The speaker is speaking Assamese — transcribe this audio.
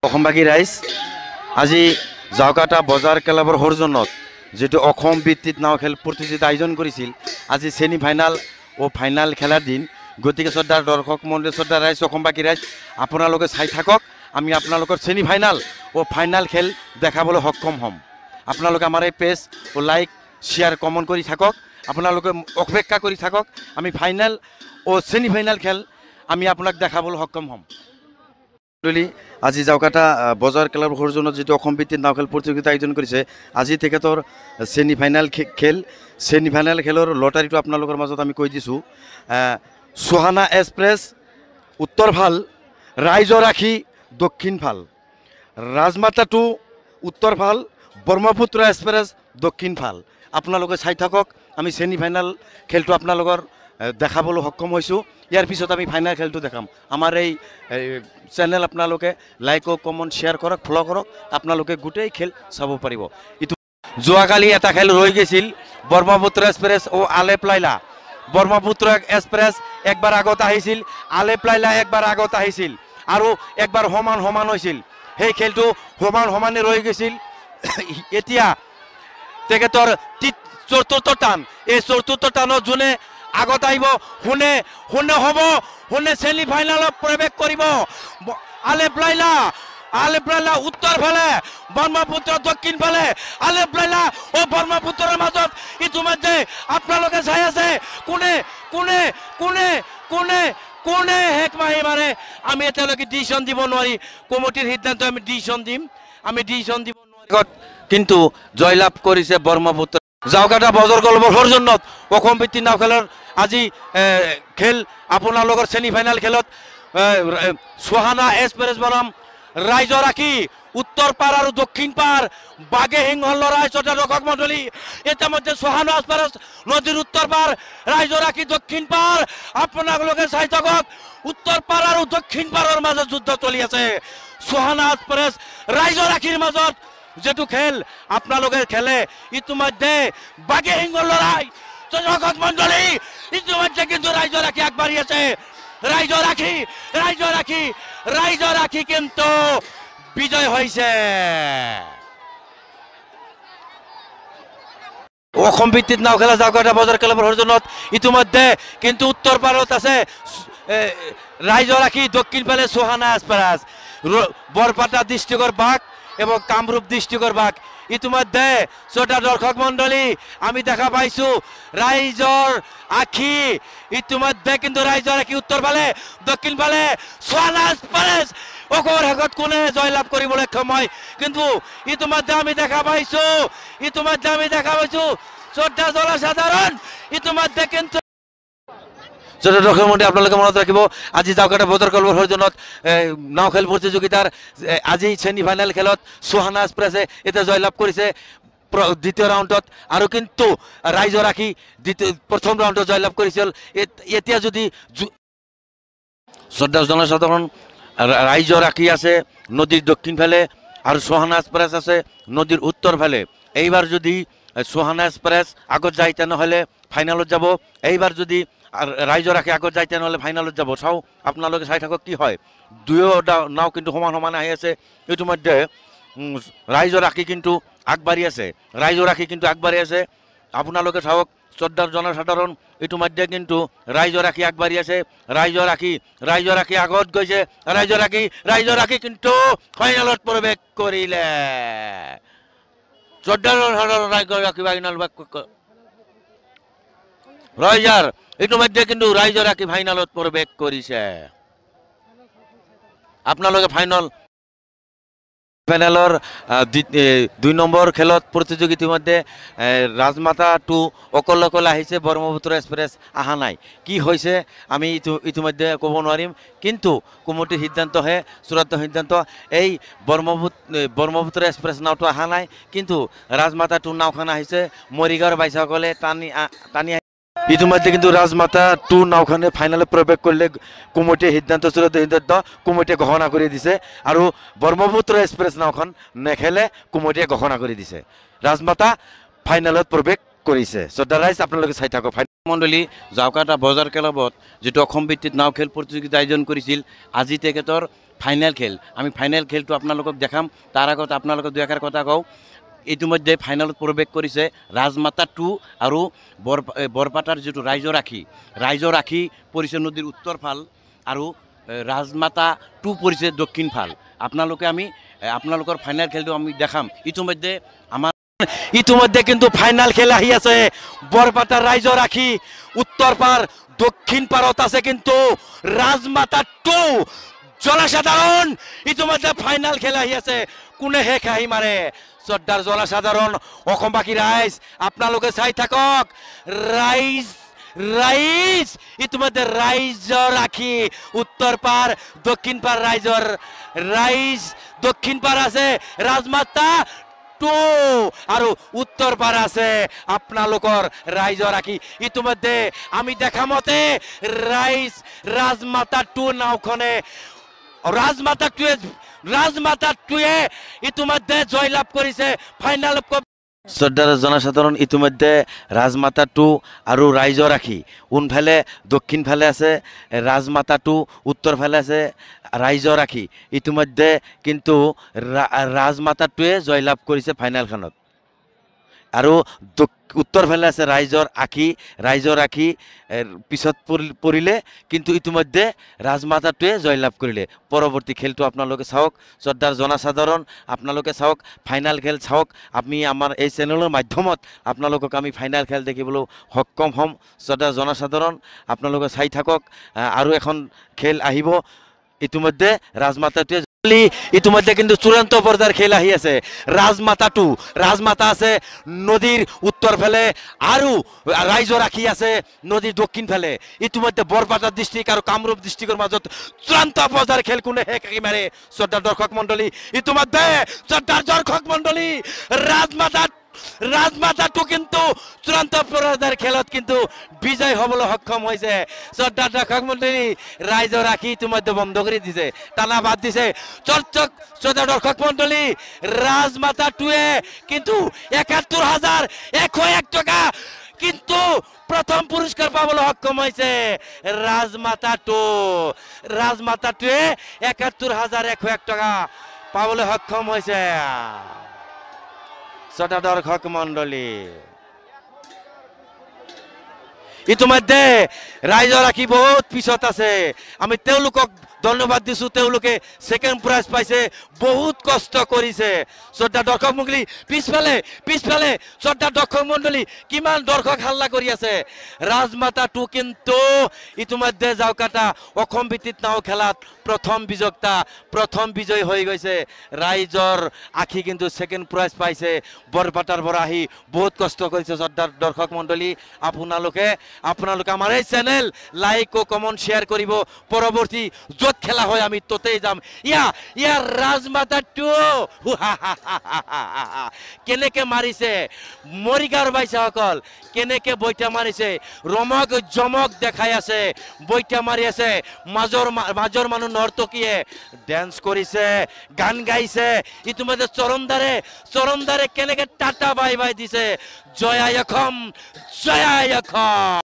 অসমবাসী ৰাইজ আজি জাউকাটা বজাৰ ক্লাবৰ সৌজন্যত যেটো অসম ভিত্তিত নাও খেল প্ৰতিযোগিতা আয়োজন কৰিছিল আজি সেমি ফাইনাল ও ফাইনাল খেলাৰ দিন গতিকে শ্ৰদ্ধাৰ দৰ্শক মণ্ডলী শ্ৰদ্ধাৰ ৰাইজ অসমবাসী ৰাইজ আপোনালোকে চাই থাকক আমি আপোনালোকৰ সেমি ফাইনাল ও ফাইনাল খেল দেখাবলৈ সক্ষম হ'ম আপোনালোকে আমাৰ এই পেজ ও লাইক শেয়াৰ কমেন্ট কৰি থাকক আপোনালোকে অপেক্ষা কৰি থাকক আমি ফাইনাল ও সেমি ফাইনাল খেল আমি আপোনাক দেখাবলৈ সক্ষম হ'ম আজি জাউকাটা বজাৰ ক্লাবৰ সৌজন্যত যেটো অসম ভিত্তিত নাও খেল প্ৰতিযোগিতা আয়োজন কৰিছে আজি তেখেতৰ সেমি ফাইনাল খেলৰ লটাৰীটো আপোনালোকৰ মাজত আমি কৈ দিছোঁ সোহানা এক্সপ্ৰেছ উত্তৰ ফাল ৰাইজৰাখী দক্ষিণ ফাল ৰাজমাতা 2 উত্তৰ ফাল ব্ৰহ্মপুত্ৰ এক্সপ্ৰেছ দক্ষিণ ফাল আপোনালোকে চাই থাকক আমি সেমি ফাইনাল খেলটো আপোনালোকৰ দেখাবলৈ সক্ষম হৈছোঁ ইয়াৰ পিছত আমি ফাইনাল খেলটো দেখাম আমাৰ এই চেনেল আপোনালোকে লাইক ও কমেন্ট শেয়াৰ কৰক ফলো কৰক আপোনালোকে গোটেই খেল চাব পাৰিব ইটো যোৱাকালি এটা খেল ৰৈ গৈছিল ব্ৰহ্মপুত্ৰ এক্সপ্ৰেছ ও আলেপ লাইলা ব্ৰহ্মপুত্ৰ এক্সপ্ৰেছ একবাৰ আগত আহিছিল আলেপ লাইলা একবাৰ আগত আহিছিল আৰু একবাৰ সমান হৈছিল সেই খেলটো সমানে ৰৈ গৈছিল এতিয়া তেখেতৰ চতুৰ্থ টান এই চতুৰ্থ টানত যোনে আগত আহিব শুনে হ'ব শুনে সেমি ফাইনালত প্ৰৱেশ কৰিব আলেপ লাইলা উত্তৰ ফালে ব্ৰহ্মপুত্ৰ দক্ষিণ ফালে আলেপ লাইলা ও ব্ৰহ্মপুত্ৰৰ মাজত ইতিমধ্যে আপোনালোকে চাই আছে কোনে হেক মাৰি মাৰে আমি এতিয়ালৈকে ডিচিশ্যন দিব নোৱাৰি কমিটিৰ সিদ্ধান্ত আমি ডিচিশ্যন দিব নোৱাৰি কিন্তু জয়লাভ কৰিছে ব্ৰহ্মপুত্ৰ জাউকাটা বজাৰ ক্লাবৰ সৌজন্যত অসম ভিত্তিক নাও খেলৰ আজি খেল আপোনালোকৰ সেমি ফাইনাল খেলত সোহানা এক্সপ্ৰেছ বনাম ৰাইজৰাখী উত্তৰ পাৰ আৰু দক্ষিণ পাৰ বাগে সিংহ লৰাই শ্ৰদ্ধা দৰ্শক মণ্ডলী ইতিমধ্যে সোহানা এক্সপ্ৰেছ নদীৰ উত্তৰ পাৰ ৰাইজৰাখী দক্ষিণ পাৰ আপোনালোকে চাই থাকক উত্তৰ পাৰ আৰু দক্ষিণ পাৰৰ মাজত যুদ্ধ চলি আছে সোহানা এক্সপ্ৰেছ ৰাইজৰাখীৰ মাজত যেটো খেল আপোনালোকে খেলে ইতিমধ্যে বাগে সিংহ লৰাই দৰ্শক মণ্ডলী ইতিমধ্যে কিন্তু ৰাইজৰাখী আগবাঢ়ি আছে ৰাইজৰাখী কিন্তু বিজয় হৈছে অসম ভিত্তিত নাও খেলা জাউকাটা বজাৰ ক্লাবৰ সৌজন্যত ইতিমধ্যে কিন্তু উত্তৰ পাৰত আছে ৰাইজৰাখী দক্ষিণ ফালে সোহানা এক্সপ্ৰেছ বৰপাটা ডিষ্ট্ৰিক্টৰ বাঘ এবং কামৰূপ ডিস্ট্ৰিক্টৰ বাঘ ইতিমধ্যে শ্রোতা দর্শক মণ্ডলী আমি দেখা পাইছো রাইজর আখি ইতিমধ্যে কিন্তু রাইজর আখি উত্তর ফালে দক্ষিণ ফালে সোহানা এক্সপ্ৰেছ অকৰ হেগত কোনে জয়লাভ কৰিবলৈ সক্ষম হয় কিন্তু ইতিমধ্যে আমি দেখা পাইছো শ্ৰদ্ধা জনসাধাৰণ ইতিমধ্যে কিন্তু দৰ্শক মন্ডলী আপোনালোকে মনত ৰাখিব আজি জাউকাটা বজাৰ ক্লাবৰ সৌজন্যত নাও খেল প্ৰতিযোগিতাৰ আজি সেমি ফাইনাল খেলত সোহানা এক্সপ্ৰেছে এতিয়া জয়লাভ কৰিছে দ্বিতীয় ৰাউণ্ডত আৰু কিন্তু ৰাইজৰাখী প্ৰথম ৰাউণ্ডত জয়লাভ কৰিছিল এতিয়া যদি শ্ৰদ্ধা জনসাধাৰণ ৰাইজৰাখী আছে নদীৰ দক্ষিণ ফালে আৰু সোহানা এক্সপ্ৰেছ আছে নদীৰ উত্তৰ ফালে এইবাৰ যদি সোহানা এক্সপ্ৰেছ আগত যায় তেনেহ'লে ফাইনালত যাব এইবাৰ যদি ৰাইজৰাখী আগত যায় তেনেহ'লে ফাইনালত যাব চাও আপোনালোকে চাই থাকক কি হয় দুয়ো নাও কিন্তু সমান আহি আছে ইতিমধ্যে ৰাইজৰাখী কিন্তু আগবাঢ়ি আছে আপোনালোকে চাওক শ্ৰদ্ধাৰ জনসাধাৰণ ইতিমধ্যে কিন্তু ৰাইজৰাখী আগবাঢ়ি আছে ৰাইজৰাখী আগত গৈছে ৰাইজৰাখী কিন্তু ফাইনালত প্ৰৱেশ কৰিলে শ্ৰদ্ধাৰ জনসাধাৰণ ৰাইজৰাখী ফাইনাল ৰাইজাৰ ইতিমধ্যে কিন্তু ৰাইজৰাখী ফাইনালত প্ৰৱেশ কৰিছে আপোনালোকে ফাইনালৰ 2 নম্বৰ খেলত প্ৰতিযোগিতাৰ মধ্যে ৰাজমাতা 2 অকলে আহিছে ব্ৰহ্মপুত্ৰ এক্সপ্ৰেছ আহা নাই কি হৈছে আমি ইতিমধ্যে ক'ব নোৱাৰিম কিন্তু কমিটিৰ সিদ্ধান্তহে চূড়ান্ত সিদ্ধান্ত এই ব্ৰহ্মপুত্ৰ এক্সপ্ৰেছ নাওটো আহা নাই কিন্তু ৰাজমাতা 2 নাওখন আহিছে মৰিগাঁৱৰ বাইচাসকলে টানি ইতিমধ্যে কিন্তু ৰাজমাতা 2 নাওখনে ফাইনালে প্ৰৱেশ কৰিলে কমিটিৰ চূড়ান্ত সিদ্ধান্ত কমিটিয়ে ঘোষণা কৰি দিছে আৰু ব্ৰহ্মপুত্ৰ এক্সপ্ৰেছ নাওখন নেখেলে কমিটিয়ে ঘোষণা কৰি দিছে ৰাজমাতা ফাইনালত প্ৰৱেশ কৰিছে শ্ৰদ্ধা ৰাইজ আপোনালোকে চাই থাকক মণ্ডলী জাউকাটা বজাৰ ক্লাবত যেটো অসম ভিত্তিক নাও খেল প্ৰতিযোগিতা আয়োজন কৰিছিল আজি তেখেতৰ ফাইনাল খেল আমি ফাইনাল খেলটো আপোনালোকক দেখাম তাৰ আগত আপোনালোকক দুই এষাৰ কথা কওঁ ইতিমধ্যে ফাইনালত প্ৰৱেশ কৰিছে ৰাজমাতা 2 আৰু বৰপাটাৰ যিটো ৰাইজৰ ৰাখি পৰিছে নদীৰ উত্তৰ ফাল আৰু ৰাজমাতা 2 পৰিছে দক্ষিণ ফাল আপোনালোকে আমি আপোনালোকৰ ফাইনাল খেলটো আমি দেখাম ইতিমধ্যে কিন্তু ফাইনাল খেল আহি আছে বৰপাটাৰ ৰাইজৰ ৰাখি উত্তৰ পাৰ দক্ষিণ পাৰত আছে কিন্তু ৰাজমাতা 2 জনসাধারণ ইতিমধ্যে ফাইনাল খেলা আহি আছে কোনে হে খাহি মারে শ্রদ্ধার জনসাধারণ অসমবাসী রাইজ আপনালোকে চাই থাকক রাইজ ইতিমধ্যে রাইজর রাখি উত্তর পার দক্ষিণ পার রাইজ দক্ষিণ পার আছে রাজমাতা 2 আৰু উত্তৰ পাৰ আছে আপোনালোকৰ ৰাইজৰ ৰাখি ইতিমধ্যে আমি দেখা মতে ৰাজমাতা 2 নাওখনে ৰাজমাতা 2 ইতিমধ্যে জয়লাভ কৰিছে ফাইনাল শ্ৰদ্ধাৰ জনসাধাৰণ ইতিমধ্যে ৰাজমাতা 2 আৰু ৰাইজৰ ৰাখি উনফালে দক্ষিণ ফালে আছে ৰাজমাতা 2 উত্তৰ ফালে আছে ৰাইজৰ ৰাখি ইতিমধ্যে কিন্তু ৰাজমাতা 2 জয়লাভ কৰিছে ফাইনালখনত আৰু উত্তৰ ফালে আছে ৰাইজৰ ৰাখি পিছত পৰিলে কিন্তু ইতিমধ্যে ৰাজমাতা 2 জয়লাভ কৰিলে পৰৱৰ্তী খেলটো আপোনালোকে চাওক শ্ৰদ্ধাৰ জনসাধাৰণ আপোনালোকে চাওক ফাইনাল খেল চাওক আমি আমাৰ এই চেনেলৰ মাধ্যমত আপোনালোকক আমি ফাইনাল খেল দেখিবলৈ সক্ষম হ'ম শ্ৰদ্ধাৰ জনসাধাৰণ আপোনালোকে চাই থাকক আৰু এখন খেল আহিব ইতিমধ্যে ৰাজমাতা 2 ইতিমধ্যে কিন্তু চূড়ান্ত পৰ্যায়ৰ খেল আহি আছে ৰাজমাতা আছে নদীৰ উত্তৰ ফালে আৰু ৰাইজৰ ৰাখি আছে নদীৰ দক্ষিণ ফালে ইতিমধ্যে বৰপাটা ডিষ্ট্ৰিক্ট আৰু কামৰূপ ডিষ্ট্ৰিক্টৰ মাজত চূড়ান্ত পৰ্যায়ৰ খেল কোনে হে কাকি মাৰে শ্ৰদ্ধাৰ দৰ্শক মণ্ডলী ইতিমধ্যে শ্ৰদ্ধাৰ দৰ্শক মণ্ডলী ৰাজমাতা 2 কিন্তু চূড়ান্ত পৰ্যায়ৰ খেলত কিন্তু বিজয় হ'বলৈ সক্ষম হৈছে শ্ৰদ্ধাৰ দৰ্শক মণ্ডলী ৰাইজৰ ৰাখি ইতিমধ্যে বন্ধ কৰি দিছে টানা বাদ দিছে শ্ৰদ্ধাৰ দৰ্শক মণ্ডলী ৰাজমাতা 2 কিন্তু ৭১,১০১ টকা কিন্তু প্ৰথম পুৰস্কাৰ পাবলৈ সক্ষম হৈছে ৰাজমাতা 2 ৭১,১০১ টকা পাবলৈ সক্ষম হৈছে শ্ৰদ্ধাৰ দৰ্শক মণ্ডলী ইতিমধ্যে ৰাইজৰ ৰাখি বহুত পিছত আছে আমি তেওঁলোকক ধন্যবাদ দিছো তেওঁলোকে সেকেন্ড প্ৰাইজ পাইছে বহুত কষ্ট কৰিছে শ্ৰদ্ধাৰ দৰ্শক মণ্ডলী পিছফালে শ্ৰদ্ধাৰ দৰ্শক মণ্ডলী কিমান দৰ্শক হাল্লা কৰি আছে ৰাজমাতা 2 কিন্তু ইতিমধ্যে জাউকাটা অসম ভিত্তিত নাও খেলাত প্ৰথম বিজয় হৈ গৈছে ৰাইজৰ আখি কিন্তু সেকেন্ড প্ৰাইজ পাইছে বৰপাটাৰ পৰা আহি বহুত কষ্ট কৰিছে শ্ৰদ্ধাৰ দৰ্শক মণ্ডলী আপোনালোকে আমাৰ এই চেনেল লাইক ও কমেন্ট শেয়াৰ কৰিব পৰৱৰ্তী খেলা হয় আমি তোতেই যাম ইয়া ৰাজমাতা 2 কেনেকে মাৰিছে মৰিগাঁৱৰ বাইচাসকল কেনেকে বৈঠা মাৰিছে ৰমক জমক দেখাই আছে বৈঠা মাৰি আছে মাজৰ মানুহ নৰ্তকীয়ে ড্যান্স কৰিছে গান গাইছে ইতিমধ্যে চৰণদাৰে কেনেকে টাটা বাই বাই দিছে জয় অসম